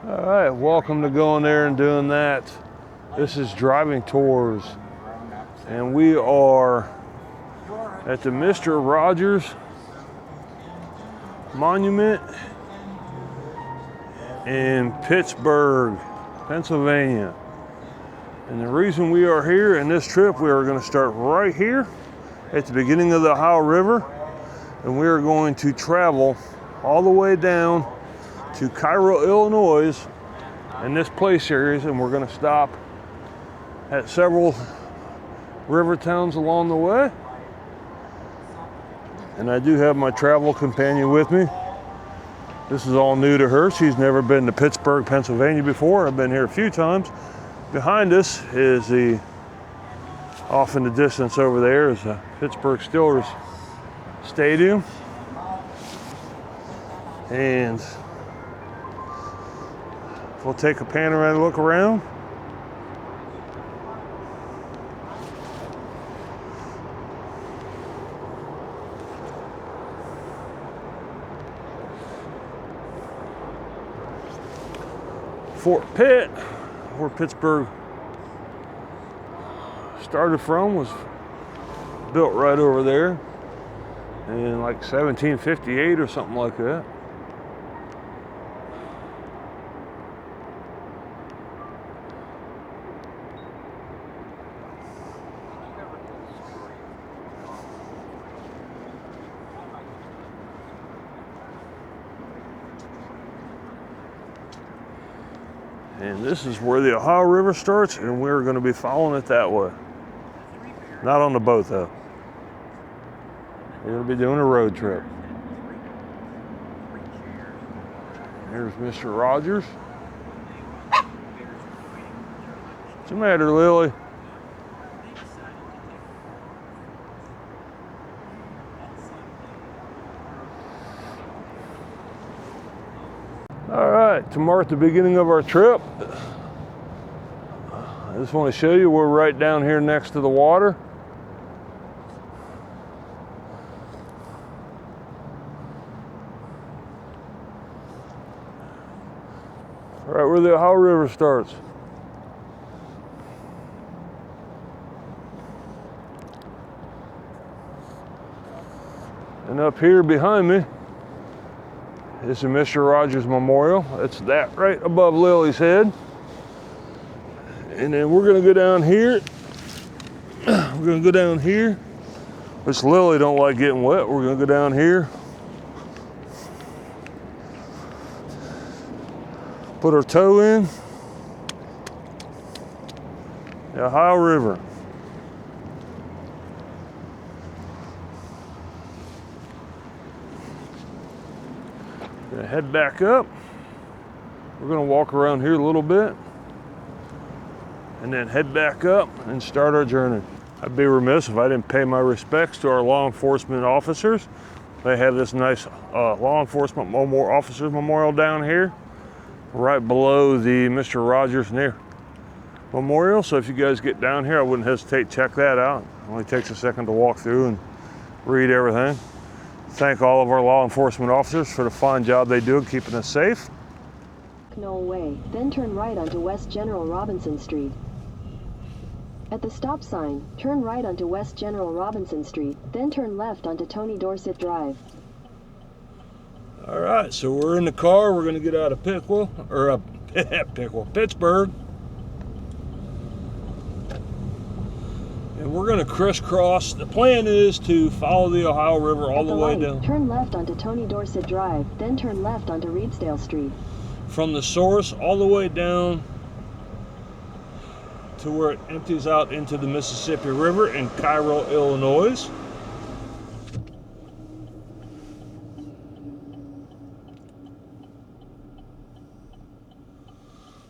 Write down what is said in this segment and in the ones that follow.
All right, welcome to going there and doing that. This is Driving Tours, and we are at the Mr. Rogers Monument in Pittsburgh, Pennsylvania. And the reason we are here in this trip, we are going to start right here at the beginning of the Ohio River, and we are going to travel all the way down to Cairo, Illinois, in this place series, and we're going to stop at several river towns along the way. And I do have my travel companion with me. This is all new to her. She's never been to Pittsburgh, Pennsylvania before. I've been here a few times. Behind us is off in the distance over there is the Pittsburgh Steelers Stadium. And we'll take a panoramic look around. Fort Pitt, where Pittsburgh started from, was built right over there in like 1758 or something like that. And this is where the Ohio River starts, and we're going to be following it that way. Not on the boat, though. We're going to be doing a road trip. Here's Mr. Rogers. What's the matter, Lily? All right, to mark the beginning of our trip, I just want to show you we're right down here next to the water. Right where the Ohio River starts. And up here behind me is the Mr. Rogers Memorial. It's that right above Lily's head. And then we're gonna go down here. We're gonna go down here, which Lily don't like getting wet. We're gonna go down here. Put our toe in. The Ohio River. Gonna head back up. We're gonna walk around here a little bit and then head back up and start our journey. I'd be remiss if I didn't pay my respects to our law enforcement officers. They have this nice law enforcement officers memorial down here, right below the Mr. Rogers Memorial. So if you guys get down here, I wouldn't hesitate to check that out. It only takes a second to walk through and read everything. Thank all of our law enforcement officers for the fine job they do in keeping us safe. Knoll Way, then turn right onto West General Robinson Street. At the stop sign, turn right onto West General Robinson Street, then turn left onto Tony Dorsett Drive. All right, so we're in the car. We're going to get out of Pittsburgh. And we're going to crisscross. The plan is to follow the Ohio River all the way down. Turn left onto Tony Dorsett Drive, then turn left onto Reedsdale Street. From the source all the way down to where it empties out into the Mississippi River in Cairo, Illinois.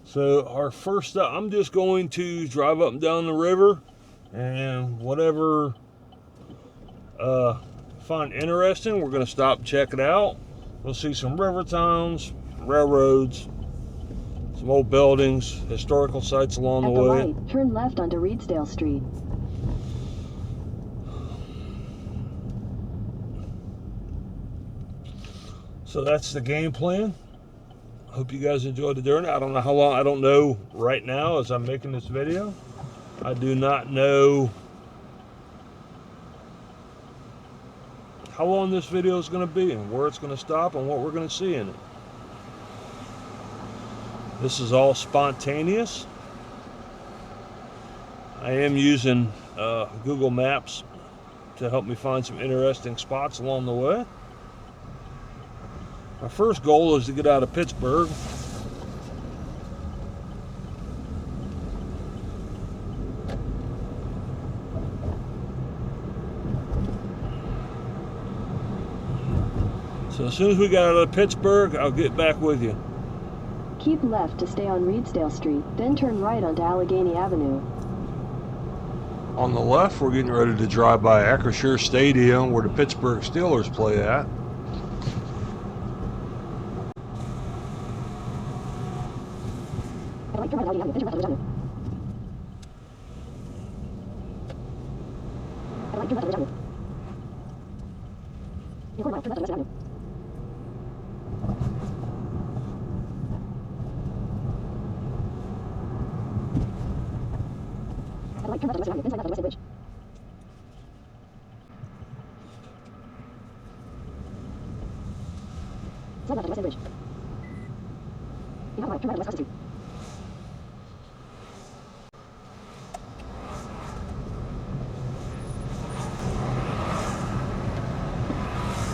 So our first stop, I'm just going to drive up and down the river, and whatever find interesting, we're going to stop and check it out. We'll see some river towns, railroads, some old buildings, historical sites along the way. At the light, turn left onto Reedsdale Street. So that's the game plan. Hope you guys enjoyed the journey. I don't know how long, I don't know right now as I'm making this video. I do not know how long this video is going to be and where it's going to stop and what we're going to see in it. This is all spontaneous. I am using Google Maps to help me find some interesting spots along the way. My first goal is to get out of Pittsburgh. So as soon as we get out of Pittsburgh, I'll get back with you. Keep left to stay on Reedsdale Street, then turn right onto Allegheny Avenue. On the left, we're getting ready to drive by Acrisure Stadium where the Pittsburgh Steelers play at.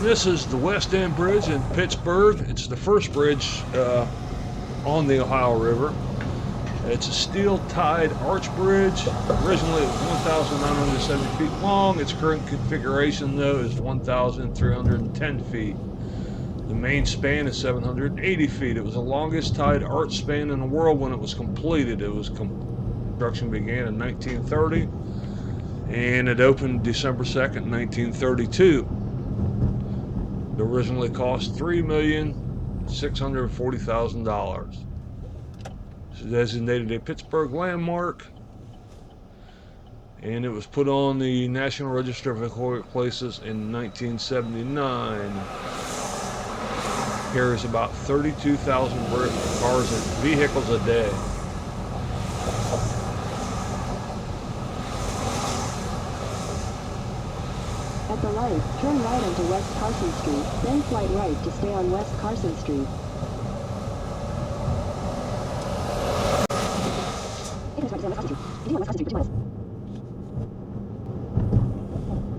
This is the West End Bridge in Pittsburgh. It's the first bridge on the Ohio River. It's a steel-tied arch bridge. Originally it was 1,970 feet long. Its current configuration, though, is 1,310 feet. The main span is 780 feet. It was the longest tied arch span in the world when it was completed. Construction began in 1930, and it opened December 2nd, 1932. It originally cost $3,640,000. It's designated a Pittsburgh landmark, and it was put on the National Register of Historic Places in 1979. Carries about 32,000 cars and vehicles a day. At the light, turn right onto West Carson Street, then slight right to stay on West Carson Street.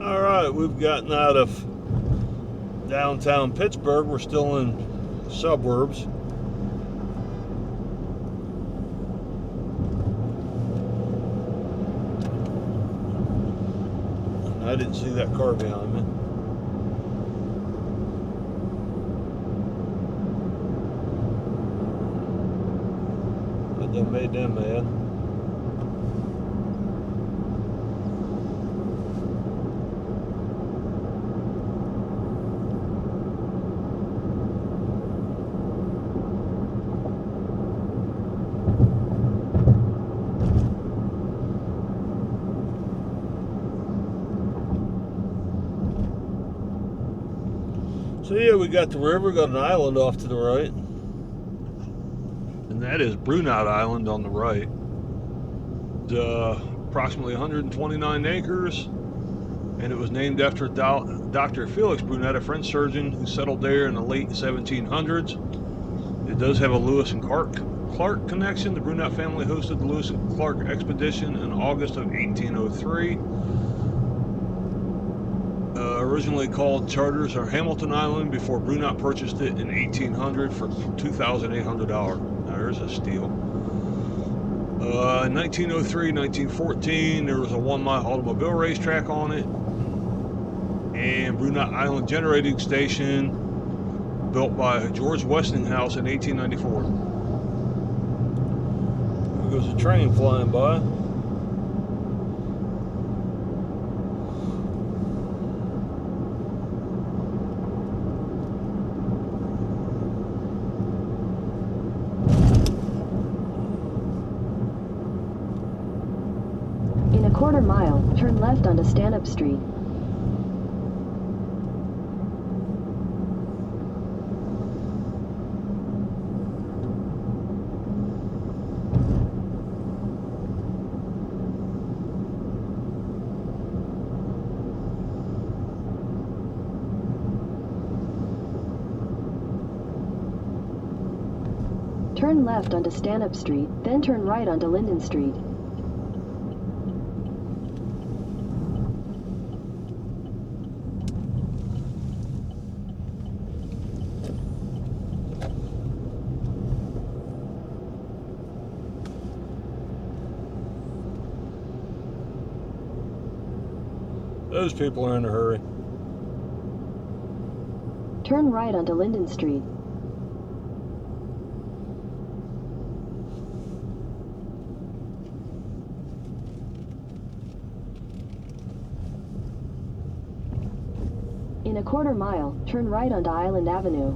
Alright, we've gotten out of downtown Pittsburgh. We're still in suburbs. I didn't see that car behind me. But they made them mad. So yeah, we got the river, got an island off to the right. And that is Brunot Island on the right. It's approximately 129 acres. And it was named after Dr. Felix Brunot, a French surgeon who settled there in the late 1700s. It does have a Lewis and Clark connection. The Brunot family hosted the Lewis and Clark expedition in August of 1803. Originally called Charters or Hamilton Island before Brunot purchased it in 1800 for $2,800. Now there's a steal. In 1903, 1914, there was a 1-mile automobile racetrack on it, and Brunot Island Generating Station, built by George Westinghouse in 1894. There goes a train flying by. Quarter mile, turn left onto Stanhope Street. Turn left onto Stanhope Street, then turn right onto Linden Street. Those people are in a hurry. Turn right onto Linden Street. In a quarter mile, turn right onto Island Avenue.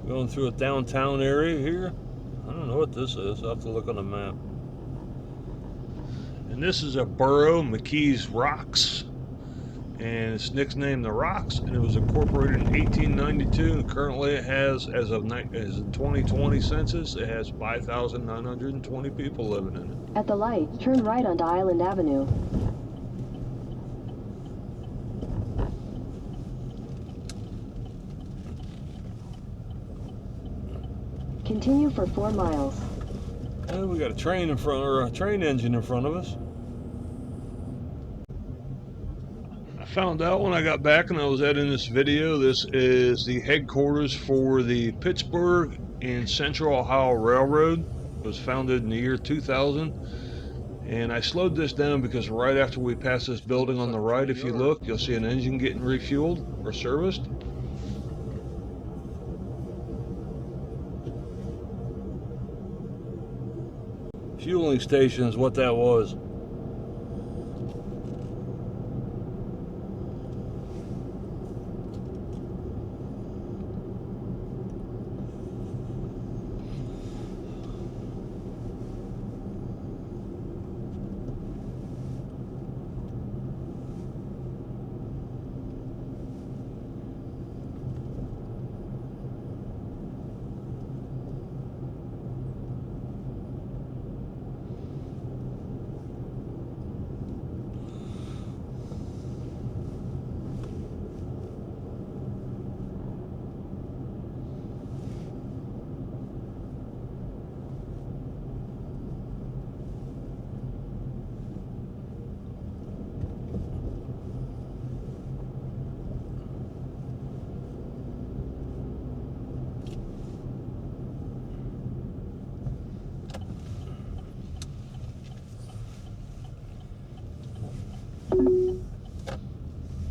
Going through a downtown area here. I don't know what this is. I'll have to look on the map. And this is a borough, McKees Rocks. And it's nicknamed the Rocks, and it was incorporated in 1892, and currently it has, as of 2020 census, it has 5,920 people living in it. At the light, turn right onto Island Avenue. Continue for 4 miles. And we got a train in front, or a train engine in front of us. I found out when I got back and I was editing this video, this is the headquarters for the Pittsburgh and Central Ohio Railroad. It was founded in the year 2000. And I slowed this down because right after we pass this building on the right, if you look, you'll see an engine getting refueled or serviced. Fueling station is what that was.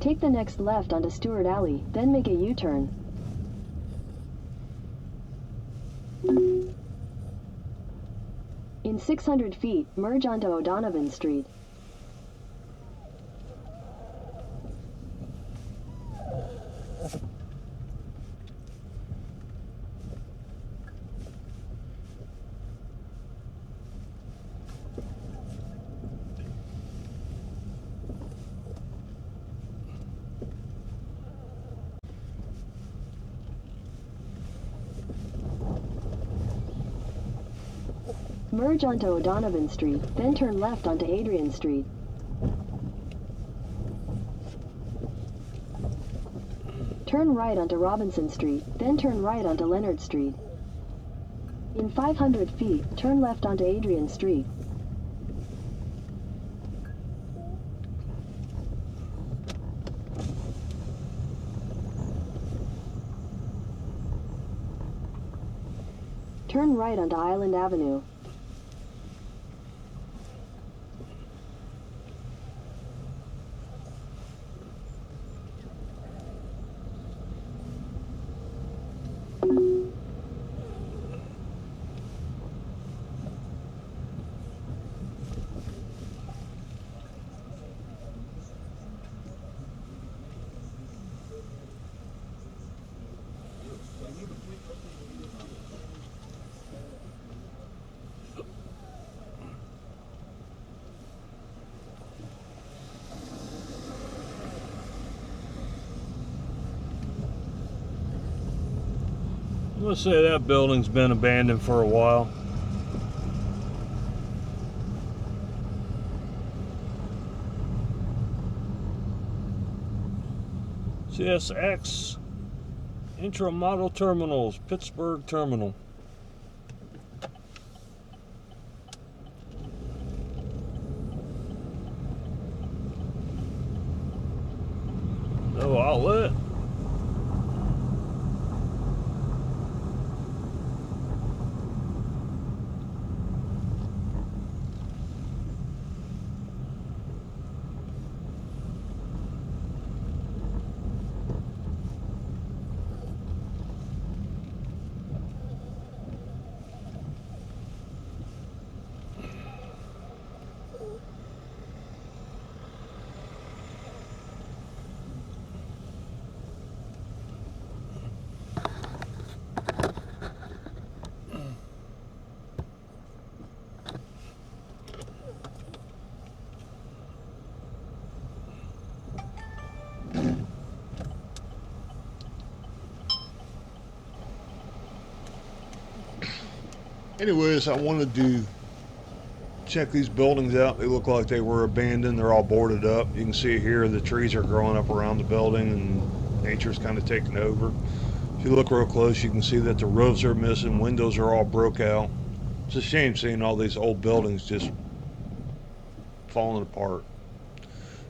Take the next left onto Stewart Alley, then make a U-turn. In 600 feet, merge onto O'Donovan Street. Merge onto O'Donovan Street, then turn left onto Adrian Street. Turn right onto Robinson Street, then turn right onto Leonard Street. In 500 feet, turn left onto Adrian Street. Turn right onto Island Avenue. Let's say that building's been abandoned for a while. CSX Intramodal Terminals, Pittsburgh Terminal. No outlet. Anyways, I wanted to check these buildings out. They look like they were abandoned. They're all boarded up. You can see here the trees are growing up around the building and nature's kind of taking over. If you look real close, you can see that the roofs are missing. Windows are all broke out. It's a shame seeing all these old buildings just falling apart.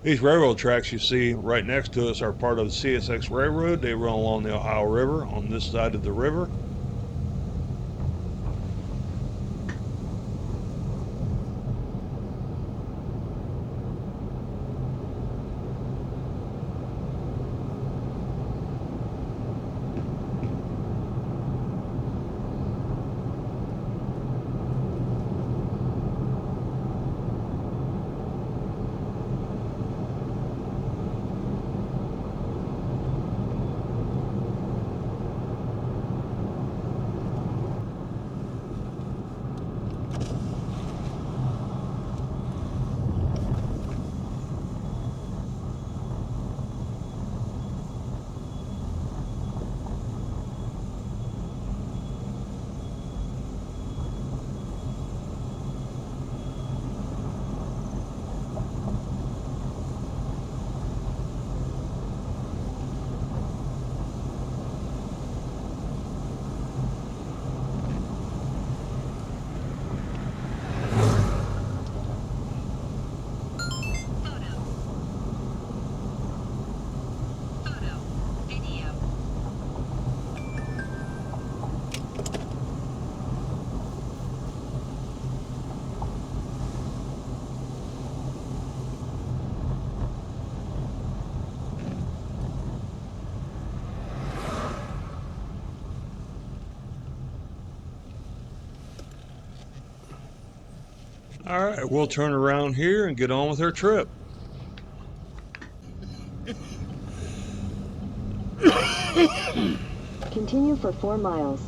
These railroad tracks you see right next to us are part of the CSX Railroad. They run along the Ohio River on this side of the river. All right, we'll turn around here and get on with our trip. Continue for 4 miles.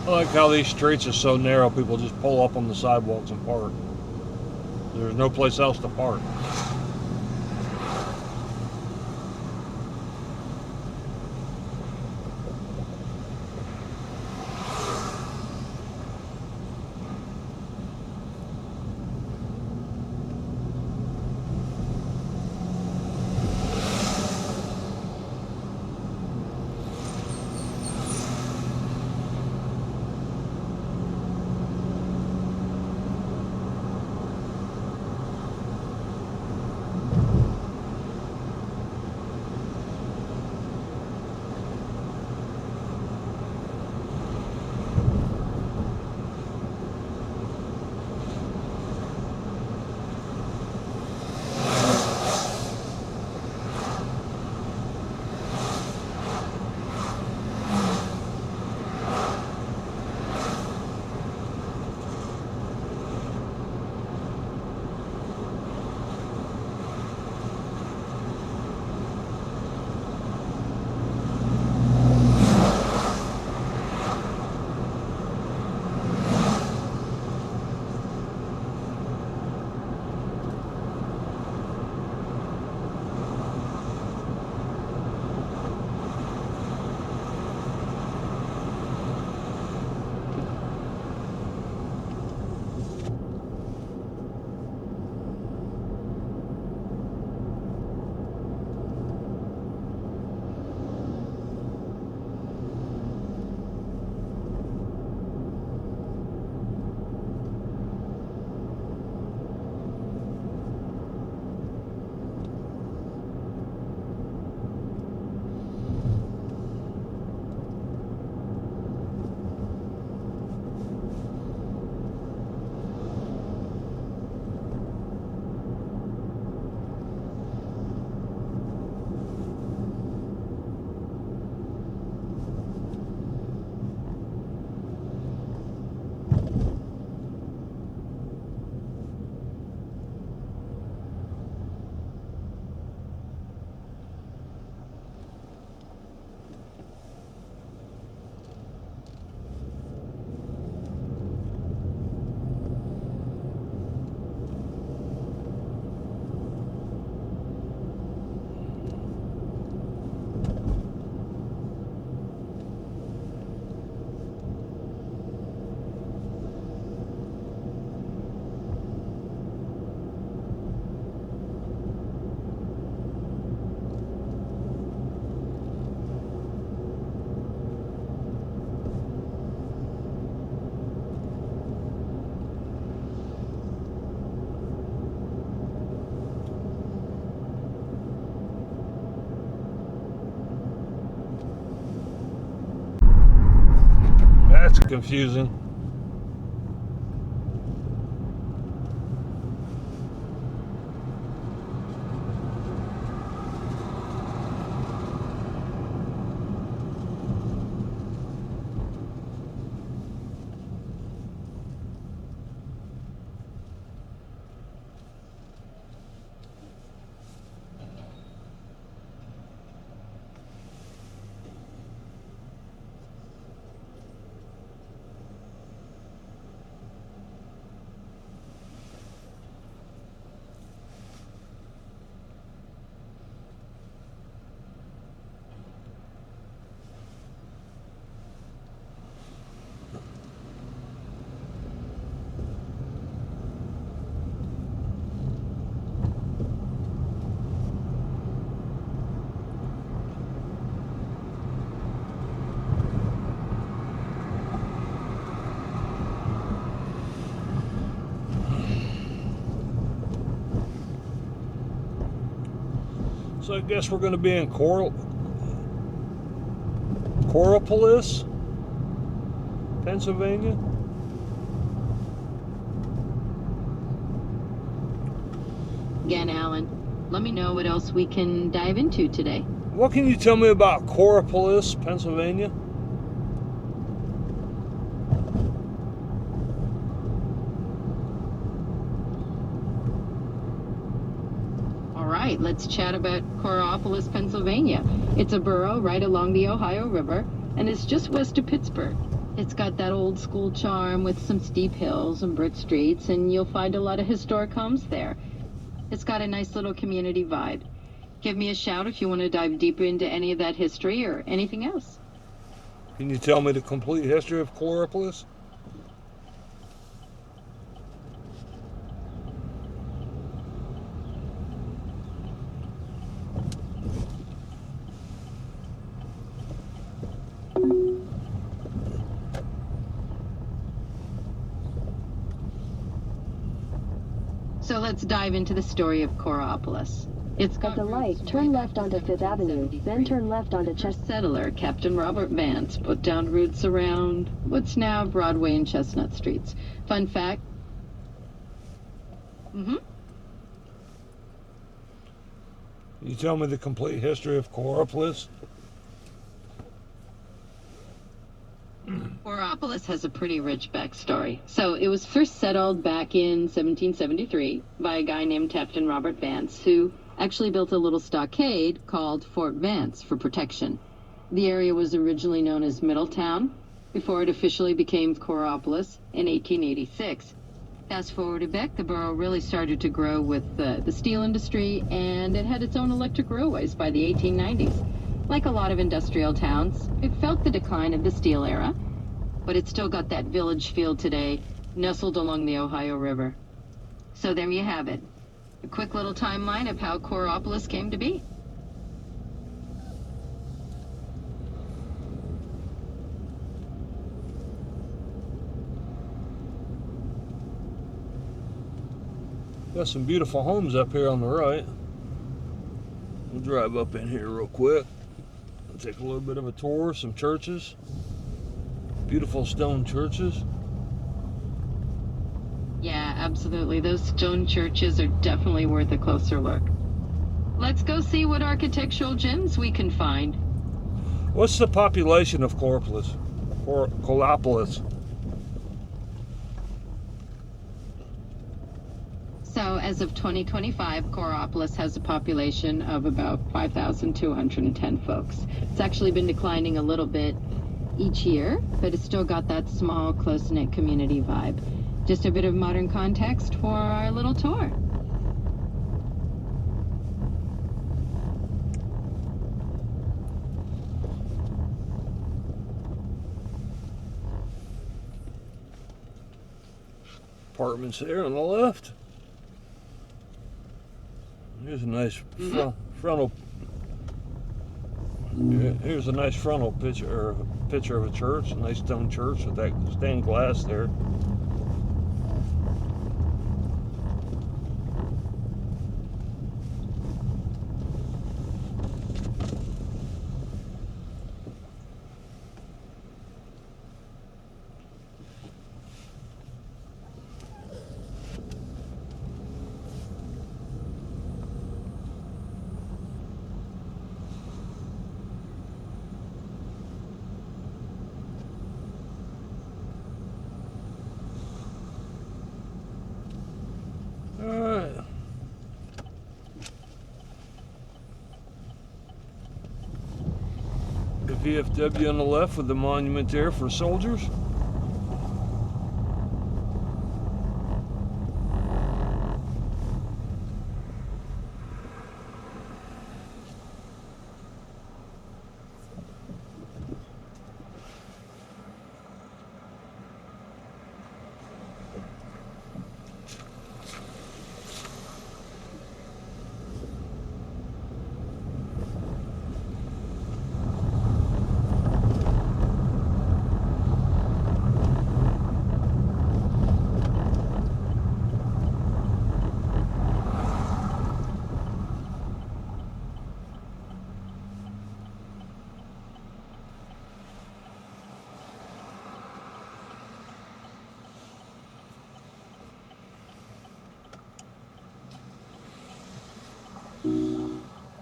I like how these streets are so narrow, people just pull up on the sidewalks and park. There's no place else to park. confusing. So I guess we're going to be in Coraopolis, Pennsylvania. Again, Alan, let me know what else we can dive into today. What can you tell me about Coraopolis, Pennsylvania? All right, let's chat about Coraopolis, Pennsylvania. It's a borough right along the Ohio River, and it's just west of Pittsburgh. It's got that old school charm with some steep hills and brick streets, and you'll find a lot of historic homes there. It's got a nice little community vibe. Give me a shout if you want to dive deeper into any of that history or anything else. Can you tell me the complete history of Coraopolis? So let's dive into the story of Coraopolis. It's got At the light, turn left onto Fifth Avenue, then turn left onto Chestnut. Settler Captain Robert Vance put down roots around what's now Broadway and Chestnut Streets. Fun fact. Can you tell me the complete history of Coraopolis? Coraopolis has a pretty rich backstory. So it was first settled back in 1773 by a guy named Captain Robert Vance, who actually built a little stockade called Fort Vance for protection. The area was originally known as Middletown before it officially became Coraopolis in 1886. Fast forward a bit, the borough really started to grow with the steel industry, and it had its own electric railways by the 1890s. Like a lot of industrial towns, it felt the decline of the steel era, but it's still got that village feel today, nestled along the Ohio River. So there you have it. A quick little timeline of how Coraopolis came to be. Got some beautiful homes up here on the right. We'll drive up in here real quick. We'll take a little bit of a tour, some churches. Beautiful stone churches. Yeah, absolutely. Those stone churches are definitely worth a closer look. Let's go see what architectural gems we can find. What's the population of Coraopolis? Coraopolis. So as of 2025, Coraopolis has a population of about 5,210 folks. It's actually been declining a little bit each year, but it's still got that small, close-knit community vibe. Just a bit of modern context for our little tour. Apartments there on the left. Here's a nice frontal. Here's a nice frontal picture of a church, a nice stone church with that stained glass there. The VFW on the left with the monument there for soldiers.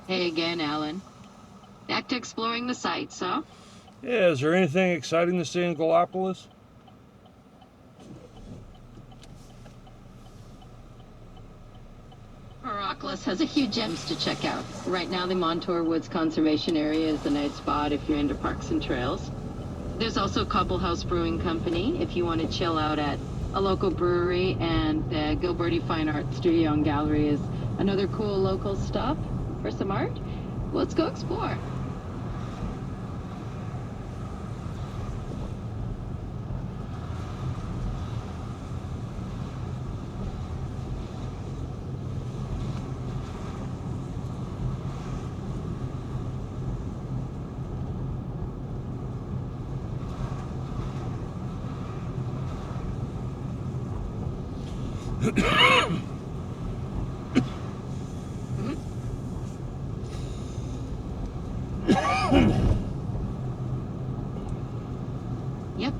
Hey again, Alan. Back to exploring the sites, huh? Yeah, is there anything exciting to see in Coraopolis? Coraopolis has a few gems to check out. Right now, the Montour Woods Conservation Area is a nice spot if you're into parks and trails. There's also Cobblehouse Brewing Company if you want to chill out at a local brewery, and the Gilberti Fine Art Studio and Gallery is another cool local stop for some art. Let's go explore. Yep.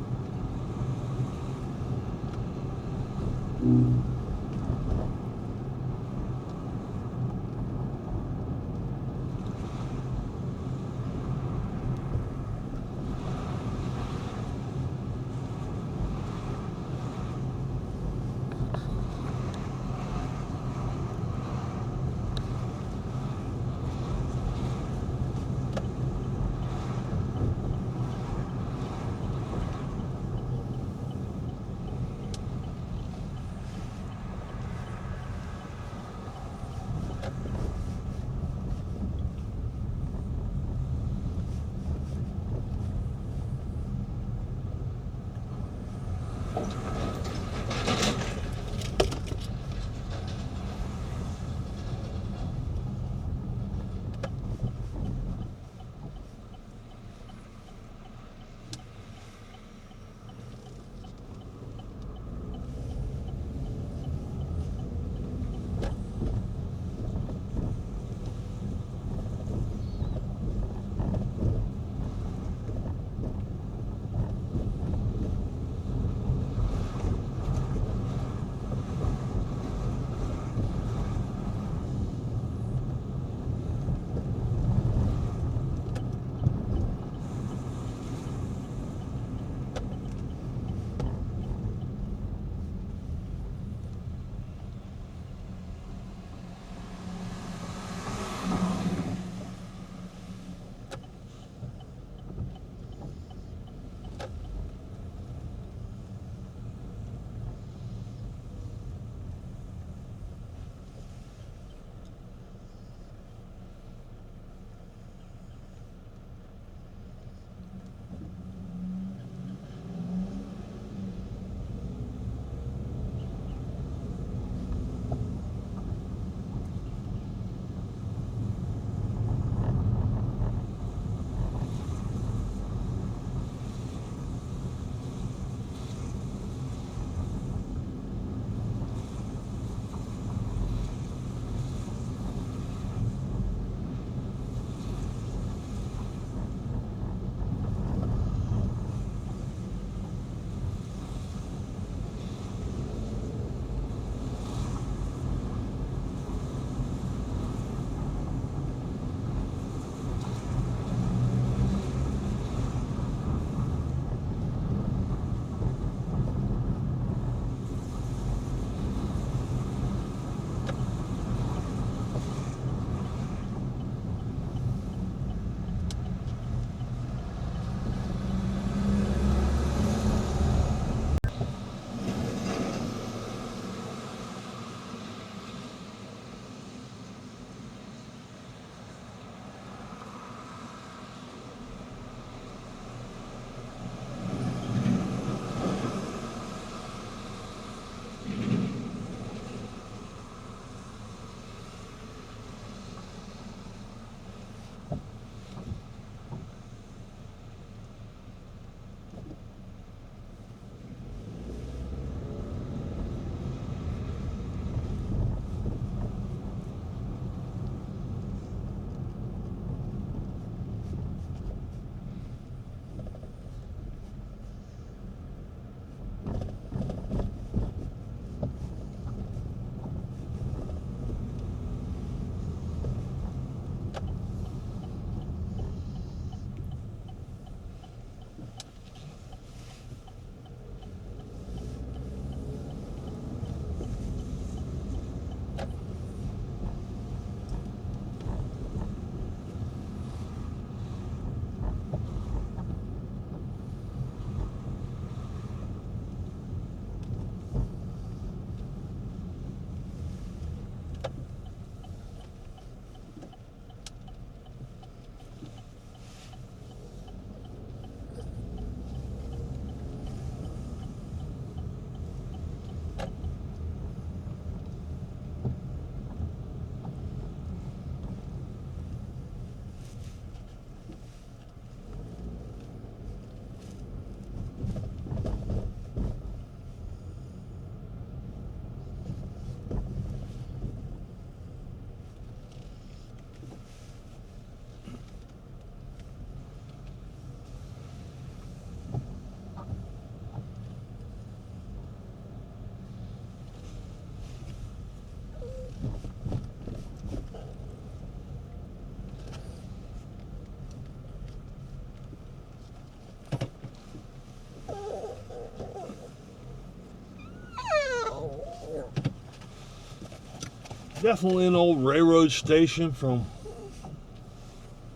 Definitely an old railroad station from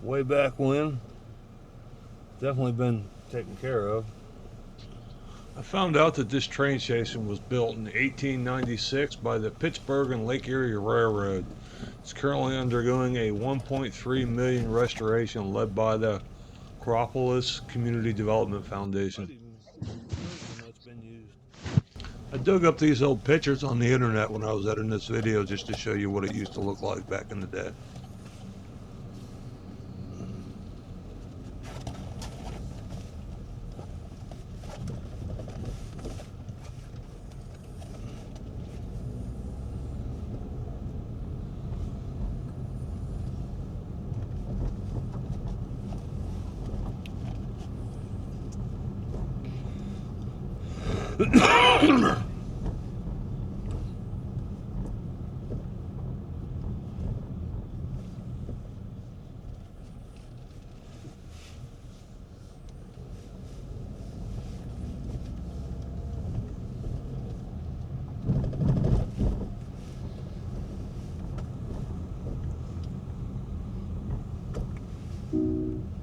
way back when. Definitely been taken care of. I found out that this train station was built in 1896 by the Pittsburgh and Lake Erie Railroad. It's currently undergoing a $1.3 million restoration led by the Coraopolis Community Development Foundation. I dug up these old pictures on the internet when I was editing this video just to show you what it used to look like back in the day.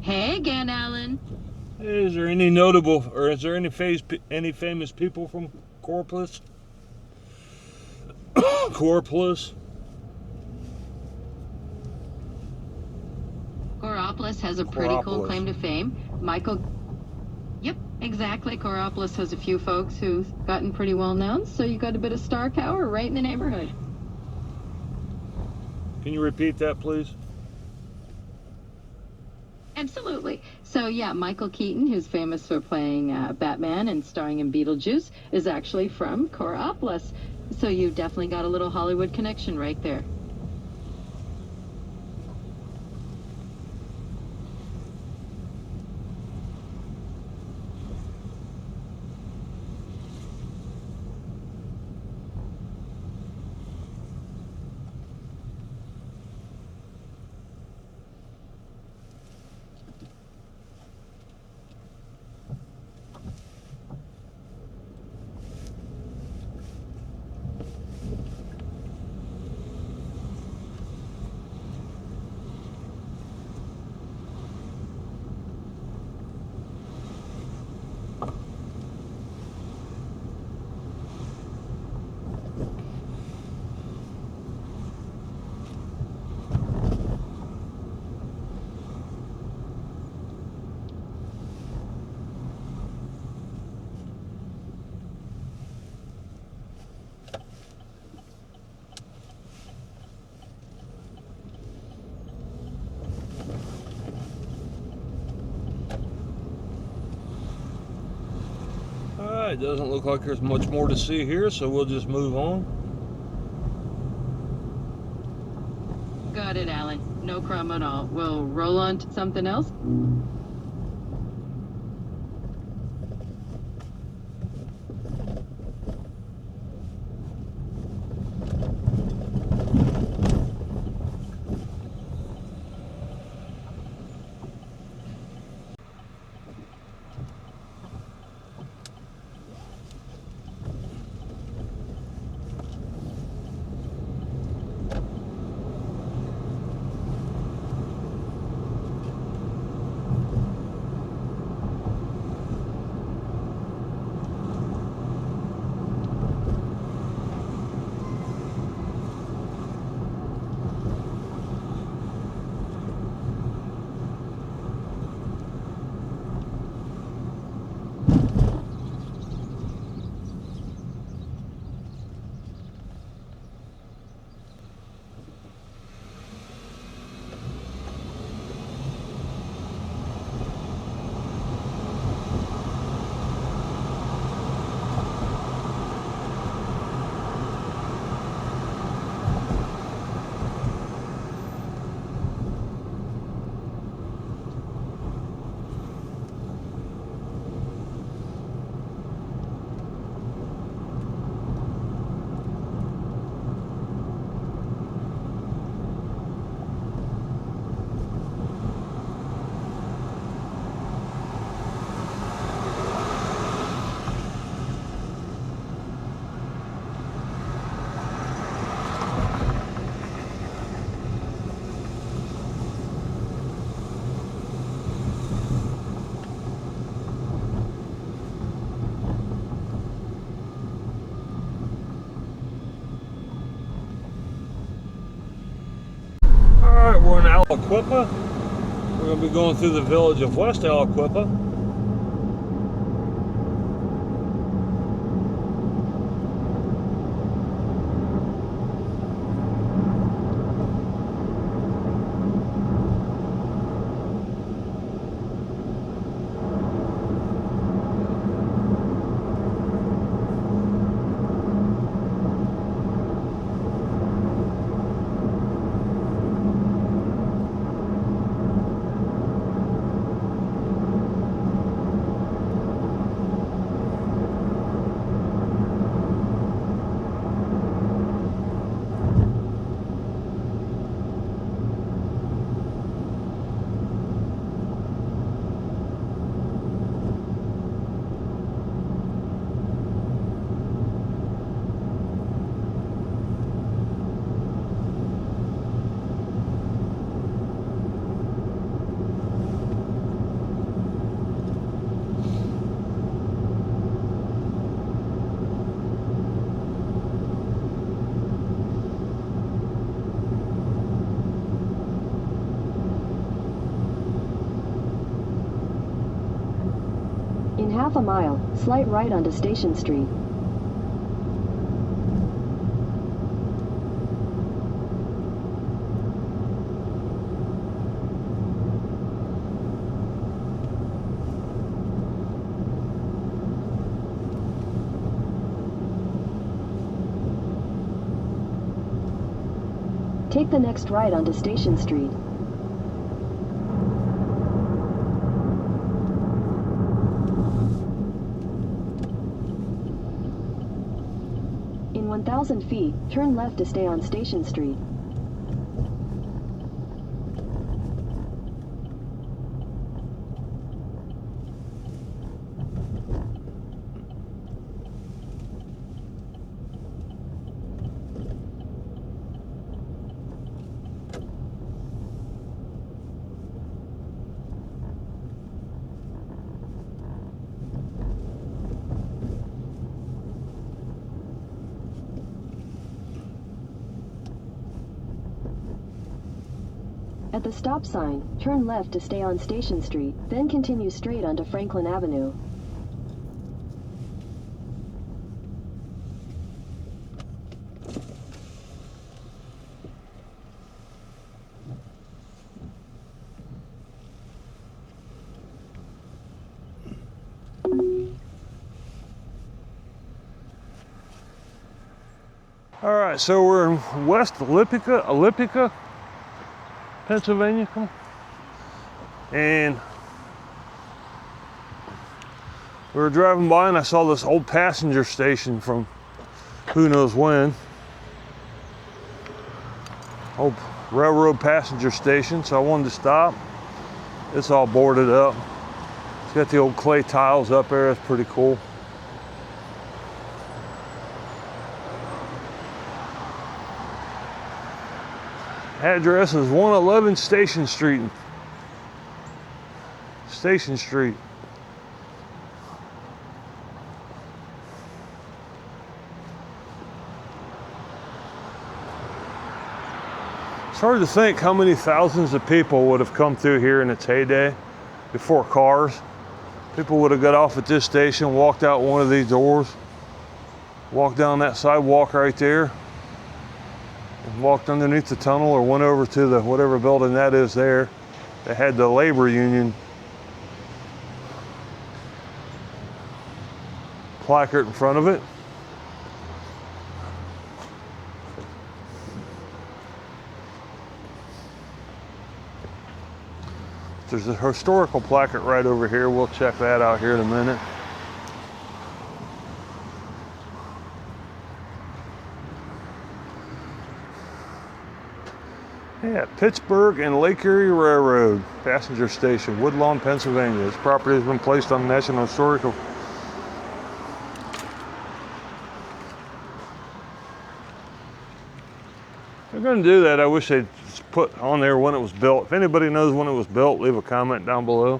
Hey again, Alan. Hey, is there any notable, or is there any famous people from Coraopolis? Coraopolis? Coraopolis has a pretty cool claim to fame. Yep, exactly. Coraopolis has a few folks who've gotten pretty well known, so you got a bit of star power right in the neighborhood. Can you repeat that, please? Absolutely. So yeah, Michael Keaton, who's famous for playing Batman and starring in Beetlejuice, is actually from Coraopolis. So you definitely got a little Hollywood connection right there. Alright, doesn't look like there's much more to see here, so we'll just move on. Got it, Alan. No crumb at all. We'll roll on to something else. Aliquippa. We're going to be going through the village of West Aliquippa. In half a mile, slight right onto Station Street. Take the next right onto Station Street. In 1,000 feet, turn left to stay on Station Street. At the stop sign, turn left to stay on Station Street, then continue straight onto Franklin Avenue. All right, so we're in West Aliquippa, Pennsylvania, and we were driving by and I saw this old passenger station from who knows when. Old railroad passenger station, so I wanted to stop. It's all boarded up. It's got the old clay tiles up there, that's pretty cool. Address is 111 Station Street. Station Street. It's hard to think how many thousands of people would have come through here in its heyday before cars. People would have got off at this station, walked out one of these doors, walked down that sidewalk right there, walked underneath the tunnel or went over to the whatever building that is there that had the labor union placard in front of it. There's a historical placard right over here. We'll check that out here in a minute. Yeah, Pittsburgh and Lake Erie Railroad passenger station, Woodlawn, Pennsylvania. This property has been placed on National Historical. If they're going to do that, I wish they'd put on there when it was built. If anybody knows when it was built, leave a comment down below.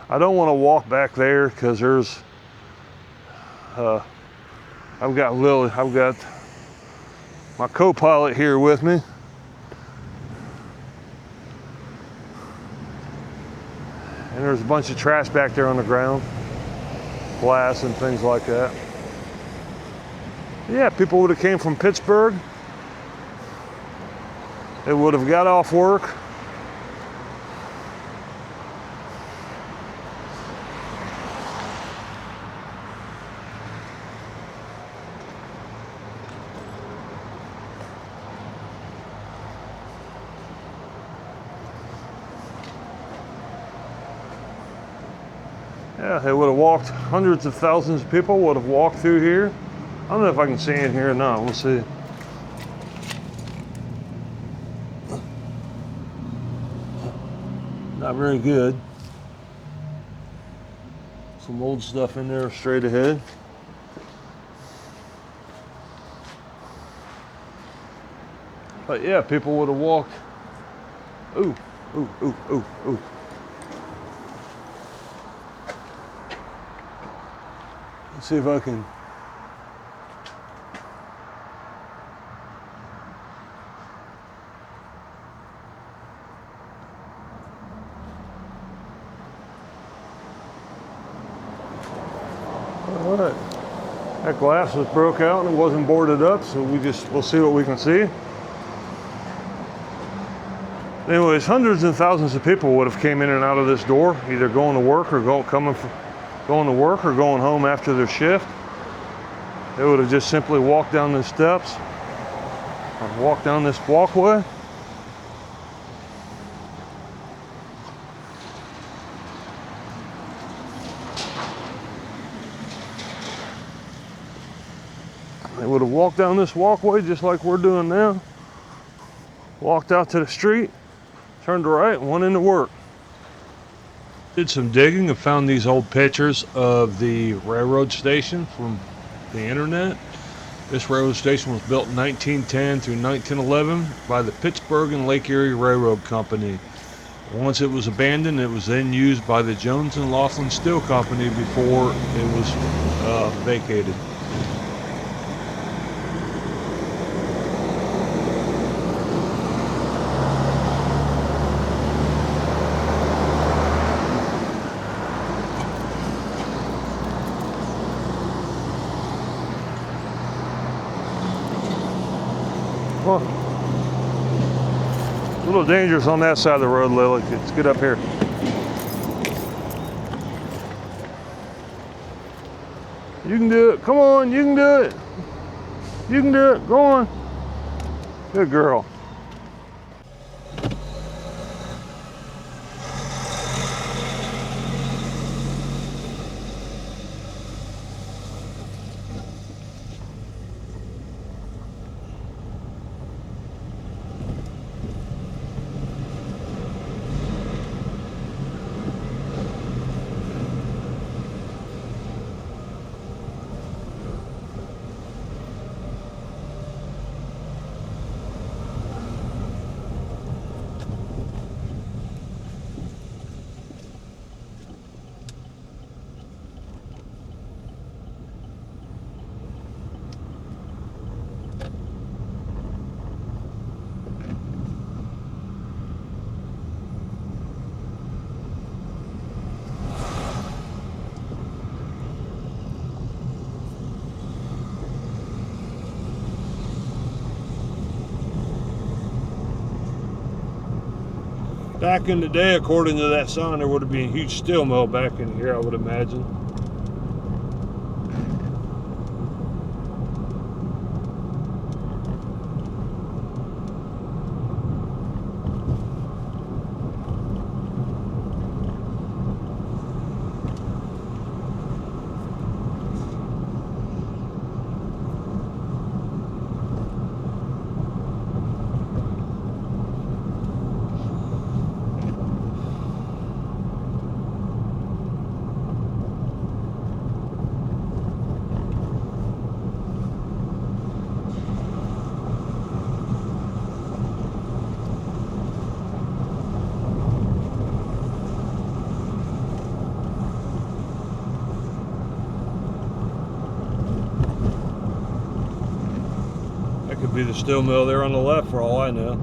I don't want to walk back there because there's, I've got my co-pilot here with me. there's a bunch of trash back there on the ground, glass and things like that. Yeah, people would have came from Pittsburgh. They would have got off work. Yeah, they would have walked, hundreds of thousands of people would have walked through here. I don't know if I can see in here or not, we'll see. Not very good. Some old stuff in there straight ahead. But yeah, people would have walked. Ooh, ooh, ooh, ooh, ooh. Let's see if I can. All right. That glass was broke out and it wasn't boarded up, so we'll see what we can see. Anyways, hundreds and thousands of people would have came in and out of this door, either going to work or going to work or going home after their shift. They would have just simply walked down the steps or walked down this walkway. They would have walked down this walkway just like we're doing now. Walked out to the street, turned right, and went into work. Did some digging and found these old pictures of the railroad station from the internet. This railroad station was built in 1910 through 1911 by the Pittsburgh and Lake Erie Railroad Company. Once it was abandoned, it was then used by the Jones and Laughlin Steel Company before it was vacated. Well, a little dangerous on that side of the road, Lily. Let's get up here. You can do it. Come on, you can do it. You can do it. Go on. Good girl. Back in the day, according to that sign, there would have been a huge steel mill back in here, I would imagine. Could be the steel mill there on the left for all I know.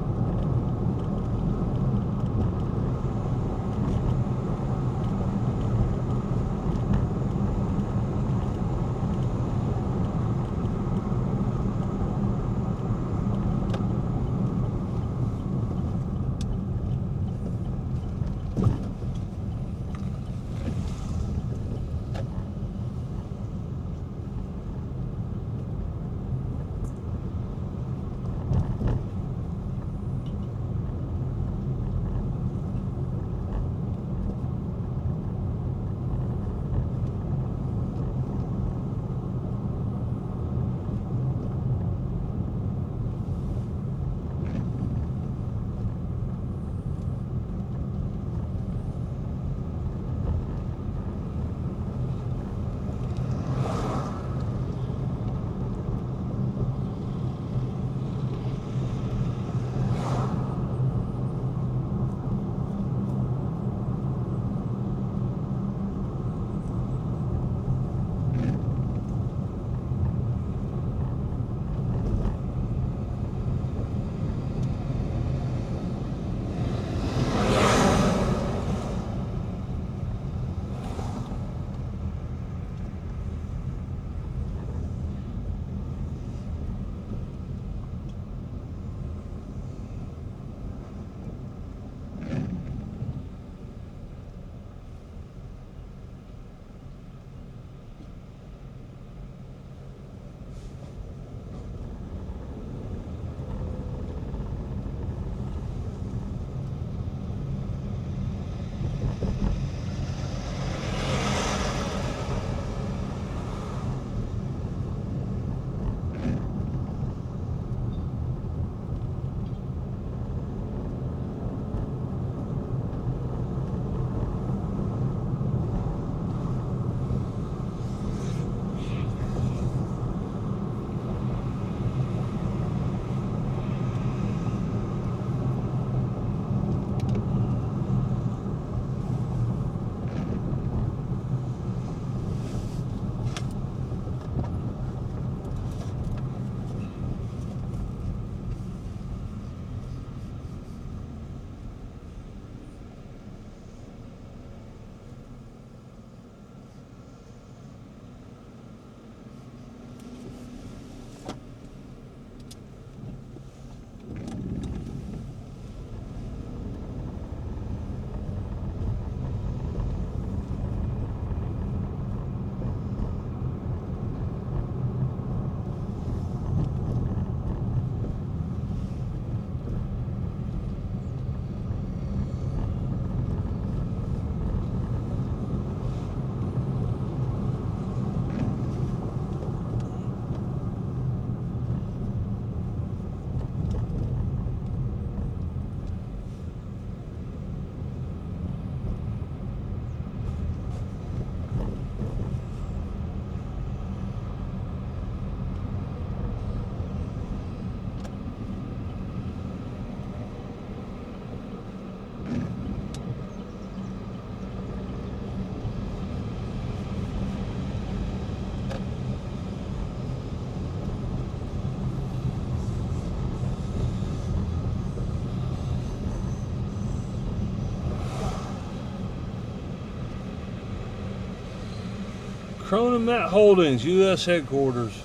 Cronin Holdings, U.S. headquarters.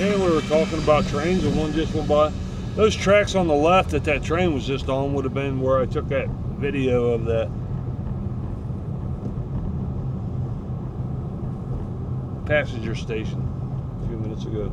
And we were talking about trains, and one just went by. Those tracks on the left that that train was just on would have been where I took that video of that passenger station a few minutes ago.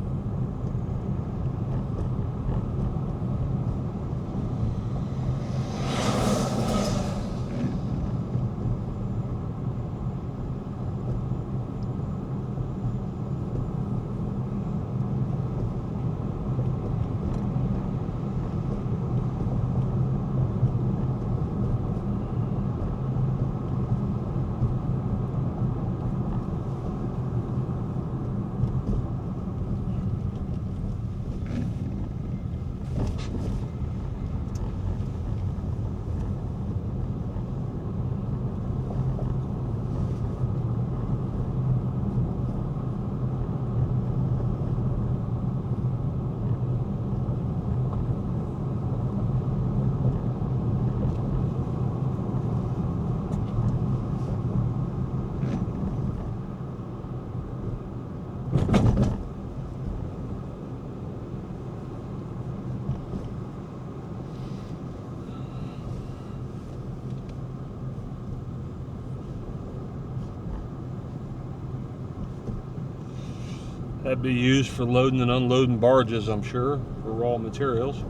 That'd be used for loading and unloading barges, I'm sure, for raw materials.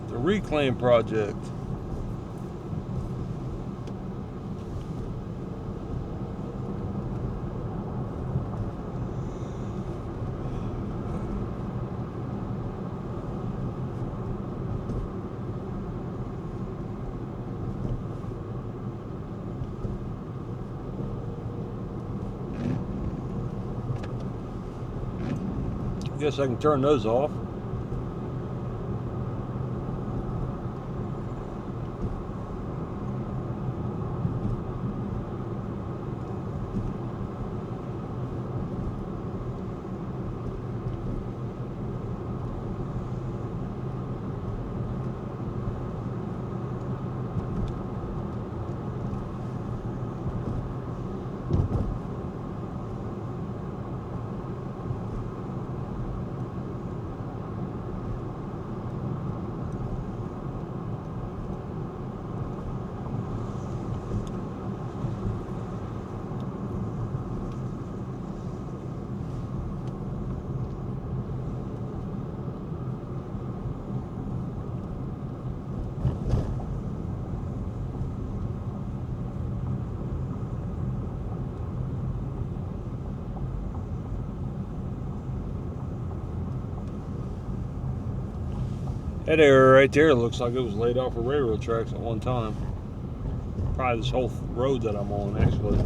The reclaim project. Guess I can turn those off. That area right there looks like it was laid off of railroad tracks at one time. Probably this whole road that I'm on, actually.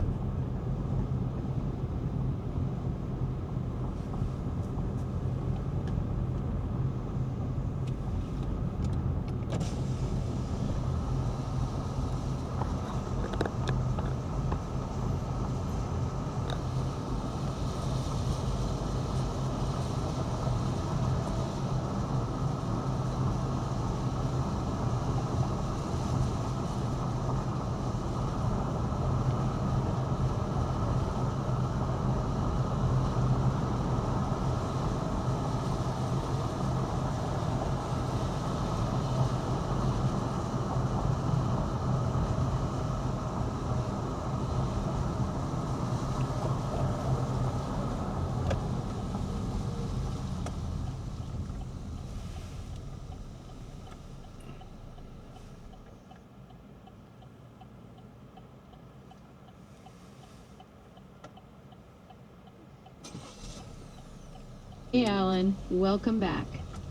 Hey Alan, welcome back.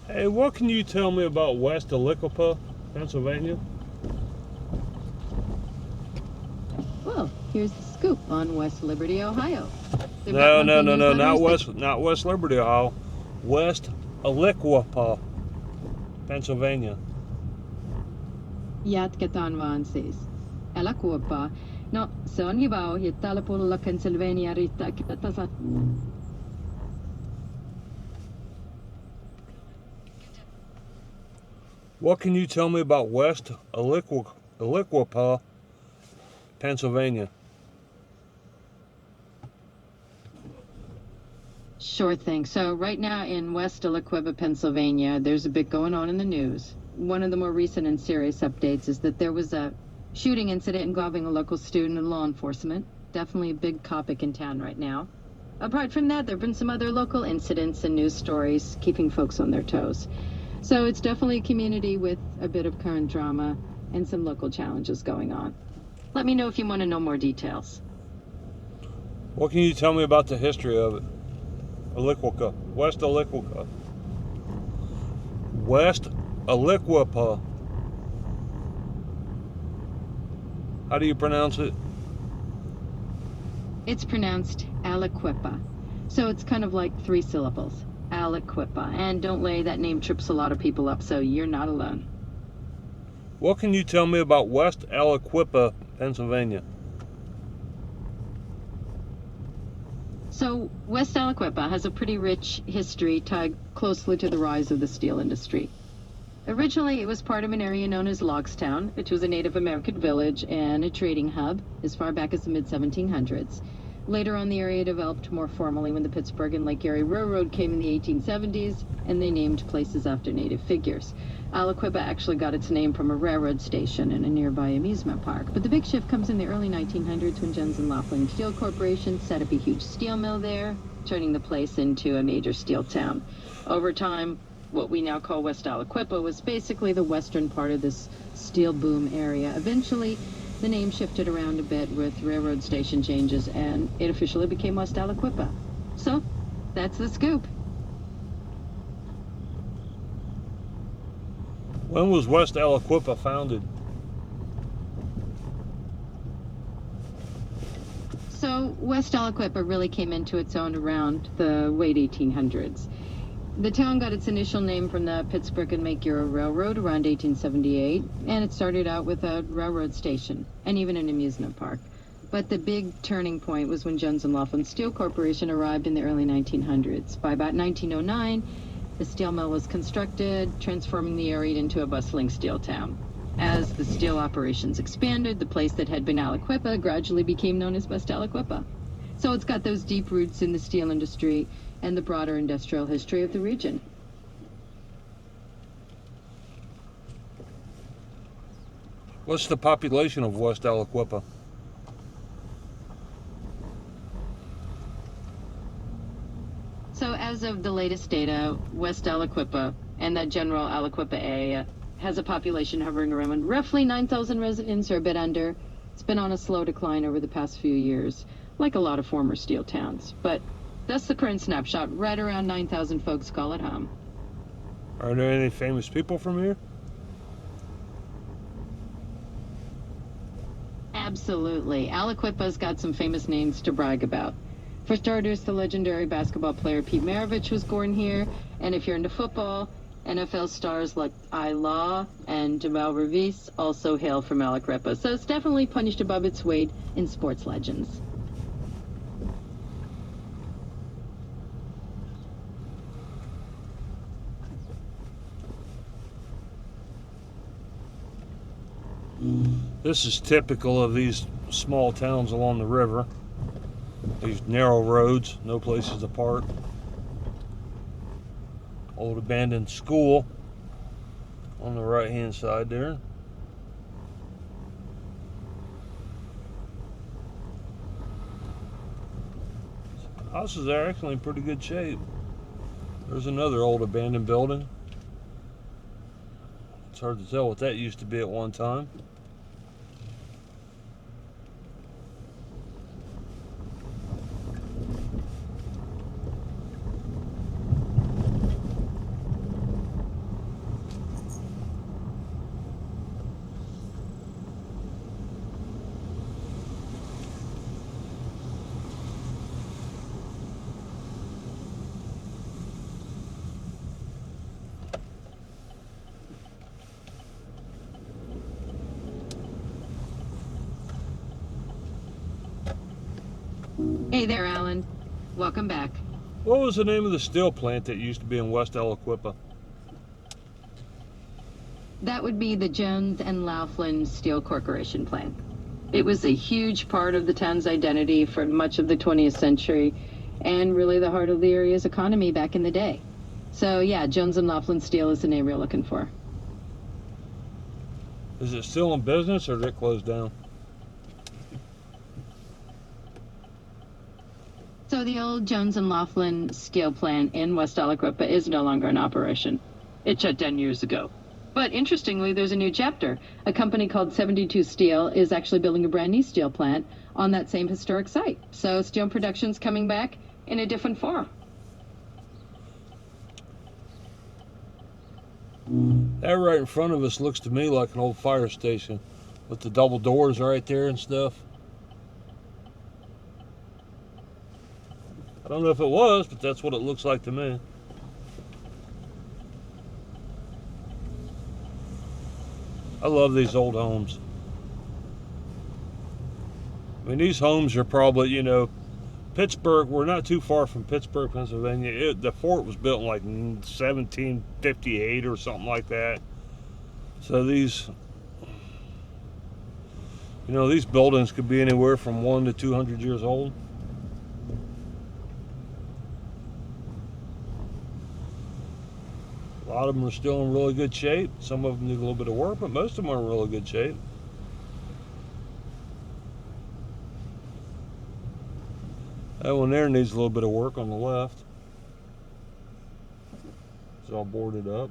Hey, what can you tell me about West Aliquippa, Pennsylvania? Well, here's the scoop on West Liberty, Ohio. They've got No, monthly newsletters. not West Liberty Hall. West Aliquippa, Pennsylvania. Jatketaan vaan siis. Aliquippa. No, se on hyvä ohi. Täällä puolella Pennsylvania riittää kyllä tasa. What can you tell me about West Aliquippa, Pennsylvania? Sure thing. So right now in West Aliquippa, Pennsylvania, there's a bit going on in the news. One of the more recent and serious updates is that there was a shooting incident involving a local student and law enforcement. Definitely a big topic in town right now. Apart from that, there have been some other local incidents and news stories keeping folks on their toes. So it's definitely a community with a bit of current drama and some local challenges going on. Let me know if you want to know more details. What can you tell me about the history of it? Aliquippa, West Aliquippa. West Aliquippa. How do you pronounce it? It's pronounced Aliquippa. So it's kind of like 3 syllables. Aliquippa. And don't lay, that name trips a lot of people up, so you're not alone. What can you tell me about West Aliquippa, Pennsylvania? So West Aliquippa has a pretty rich history tied closely to the rise of the steel industry. Originally, it was part of an area known as Logstown, which was a Native American village and a trading hub as far back as the mid-1700s. Later on, the area developed more formally when the Pittsburgh and Lake Erie Railroad came in the 1870s, and they named places after native figures. Aliquippa actually got its name from a railroad station and a nearby amusement park. But the big shift comes in the early 1900s when Jones and Laughlin Steel Corporation set up a huge steel mill there, turning the place into a major steel town. Over time, what we now call West Aliquippa was basically the western part of this steel boom area. Eventually, the name shifted around a bit with railroad station changes, and it officially became West Aliquippa. So, that's the scoop. When was West Aliquippa founded? So, West Aliquippa really came into its own around the late 1800s. The town got its initial name from the Pittsburgh and Lake Erie Railroad around 1878, and it started out with a railroad station and even an amusement park. But the big turning point was when Jones and Laughlin Steel Corporation arrived in the early 1900s. By about 1909, the steel mill was constructed, transforming the area into a bustling steel town. As the steel operations expanded, the place that had been Aliquippa gradually became known as West Aliquippa. So it's got those deep roots in the steel industry and the broader industrial history of the region. What's the population of West Aliquippa? So as of the latest data, West Aliquippa and that general Aliquippa area has a population hovering around roughly 9,000 residents or a bit under. It's been on a slow decline over the past few years, like a lot of former steel towns. But that's the current snapshot. Right around 9,000 folks call it home. Are there any famous people from here? Absolutely. Aliquippa's got some famous names to brag about. For starters, the legendary basketball player Pete Maravich was born here. And if you're into football, NFL stars like Law and Jamal Revis also hail from Aliquippa. So it's definitely punched above its weight in sports legends. This is typical of these small towns along the river. These narrow roads, no places to park. Old abandoned school on the right hand side there. Houses are actually in pretty good shape. There's another old abandoned building. It's hard to tell what that used to be at one time. Hey there, Alan. Welcome back. What was the name of the steel plant that used to be in West Aliquippa? That would be the Jones and Laughlin Steel Corporation plant. It was a huge part of the town's identity for much of the 20th century and really the heart of the area's economy back in the day. So yeah, Jones and Laughlin Steel is the name you're looking for. Is it still in business or did it close down? So the old Jones and Laughlin steel plant in West Aliquippa is no longer in operation. It shut down years ago. But interestingly, there's a new chapter. A company called 72 Steel is actually building a brand new steel plant on that same historic site. So steel production's coming back in a different form. That right in front of us looks to me like an old fire station with the double doors right there and stuff. I don't know if it was, but that's what it looks like to me. I love these old homes. I mean, these homes are probably, you know, Pittsburgh, we're not too far from Pittsburgh, Pennsylvania. The fort was built in like 1758 or something like that. So these, you know, these buildings could be anywhere from 1 to 200 years old. A lot of them are still in really good shape. Some of them need a little bit of work, but most of them are in really good shape. That one there needs a little bit of work on the left. It's all boarded up.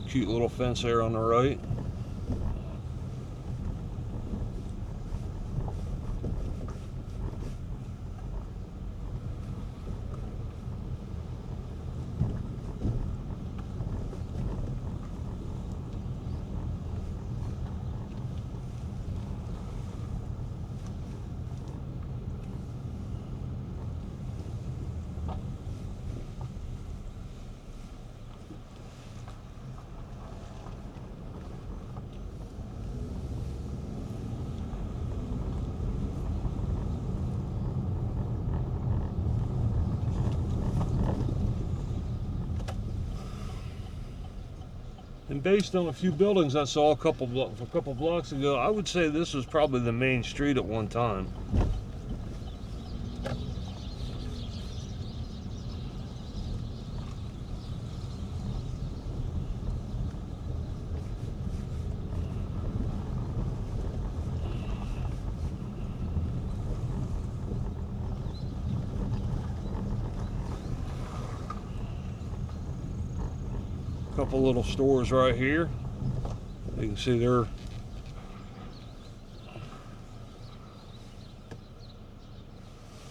Cute little fence there on the right. And based on a few buildings I saw a couple blocks ago, I would say this was probably the main street at one time. Couple little stores right here. You can see they're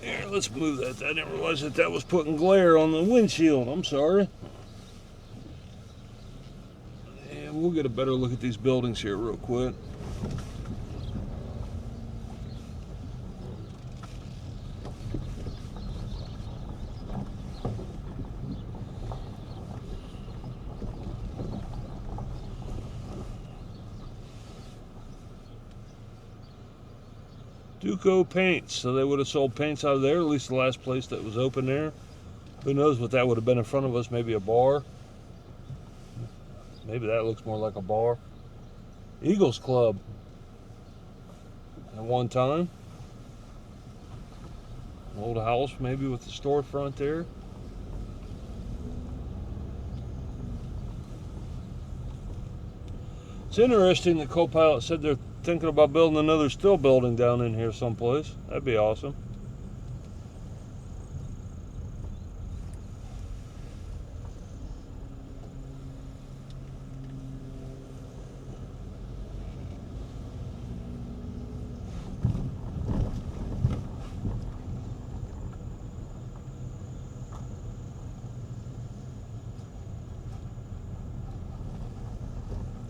here. Let's move that. I didn't realize that was putting glare on the windshield. I'm sorry. And we'll get a better look at these buildings here real quick. Duco Paints, so they would have sold paints out of there, at least the last place that was open there. Who knows what that would have been in front of us, maybe a bar. Maybe that looks more like a bar. Eagles Club at one time. An old house maybe with the storefront there. It's interesting that Copilot said they're thinking about building another steel building down in here someplace. That'd be awesome.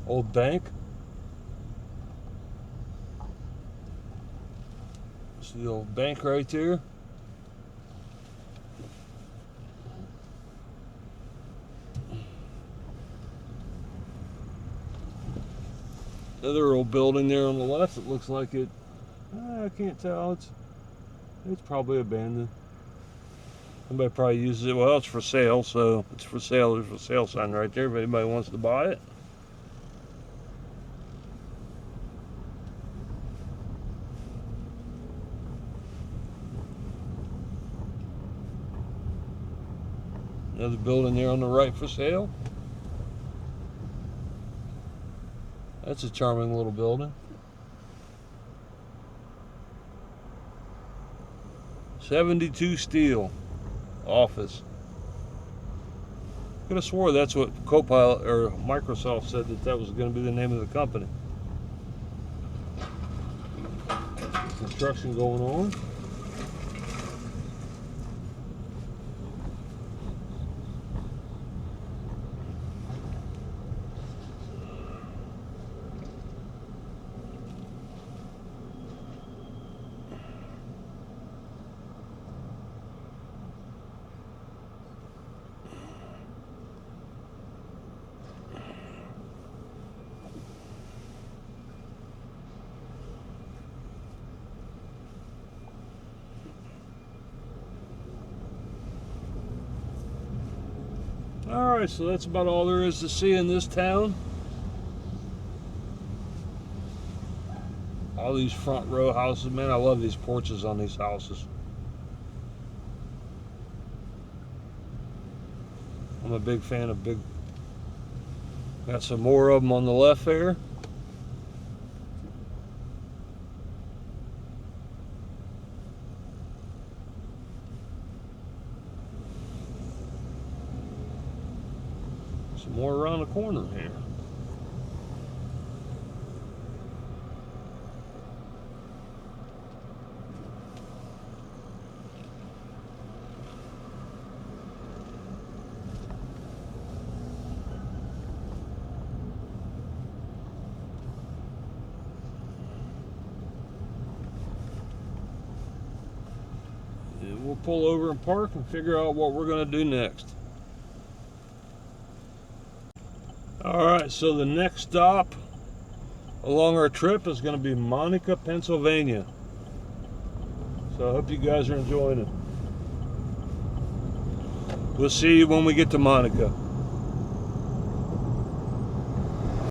Old bank. See the old bank right there? Another old building there on the left. It looks like it. I can't tell. It's probably abandoned. Somebody probably uses it. Well, it's for sale, so it's for sale. There's a sale sign right there if anybody wants to buy it. Another building there on the right for sale. That's a charming little building. 72 steel office. Could have swore that's what Copilot or Microsoft said that was going to be the name of the company. Construction going on. Alright, so that's about all there is to see in this town. All these front row houses, man, I love these porches on these houses. I'm a big fan of big. Got some more of them on the left there. Some more around the corner here. We'll pull over and park and figure out what we're going to do next. Alright, so the next stop along our trip is going to be Monica, Pennsylvania. So I hope you guys are enjoying it. We'll see you when we get to Monica.